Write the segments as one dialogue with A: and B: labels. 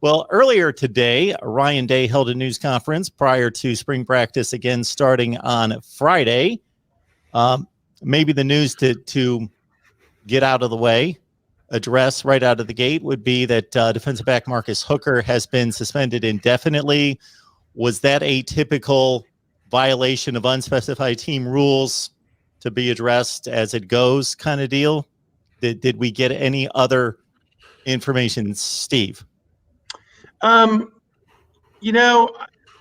A: Well, earlier today, Ryan Day held a news conference prior to spring practice again starting on Friday. Maybe the news to get out of the way, address right out of the gate would be that defensive back Marcus Hooker has been suspended indefinitely. Was that a typical violation of unspecified team rules to be addressed as it goes kind of deal? Did we get any other information, Steve?
B: You know,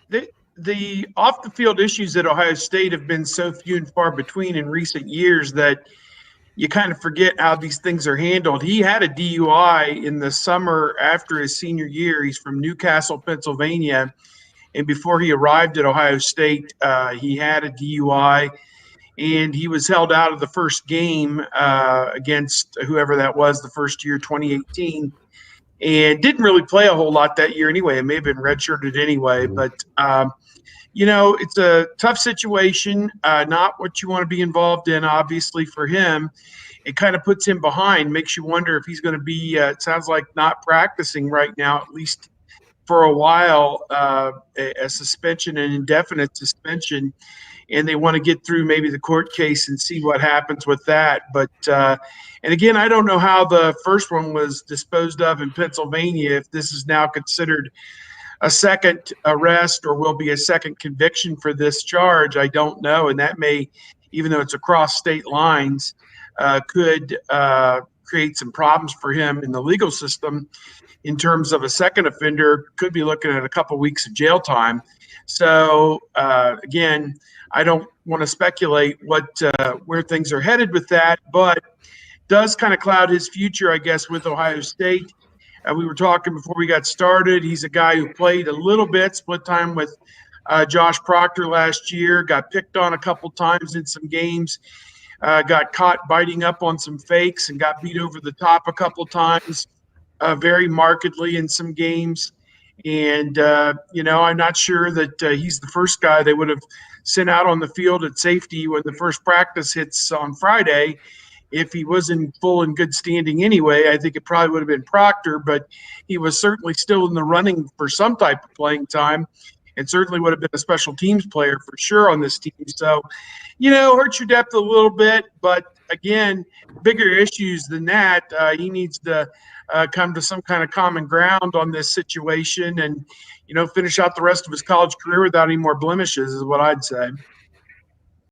B: the off the field issues at Ohio State have been so few and far between in recent years that you kind of forget how these things are handled. He had a DUI in the summer after his senior year. He's from Newcastle, Pennsylvania. And before he arrived at Ohio State, he had a DUI, and he was held out of the first game against whoever that was the first year, 2018, and didn't really play a whole lot that year anyway. It may have been redshirted anyway, but it's a tough situation, not what you want to be involved in, obviously, for him. It kind of puts him behind, makes you wonder if he's going to be, it sounds like, not practicing right now, at least for a while, a suspension, an indefinite suspension, and they want to get through maybe the court case and see what happens with that. But and again, I don't know how the first one was disposed of in Pennsylvania, if this is now considered a second arrest or will be a second conviction for this charge. I don't know, and that may, even though it's across state lines, could create some problems for him in the legal system. In terms of a second offender, could be looking at a couple weeks of jail time. So again, I don't want to speculate where things are headed with that, but does kind of cloud his future, I guess, with Ohio State. We were talking before we got started. He's a guy who played a little bit, split time with Josh Proctor last year, got picked on a couple times in some games, got caught biting up on some fakes and got beat over the top a couple times. Very markedly in some games. And, I'm not sure that he's the first guy they would have sent out on the field at safety when the first practice hits on Friday. If he was in full and good standing anyway, I think it probably would have been Proctor, but he was certainly still in the running for some type of playing time and certainly would have been a special teams player for sure on this team. So, hurts your depth a little bit, but again, bigger issues than that. He needs to come to some kind of common ground on this situation and, finish out the rest of his college career without any more blemishes is what I'd say.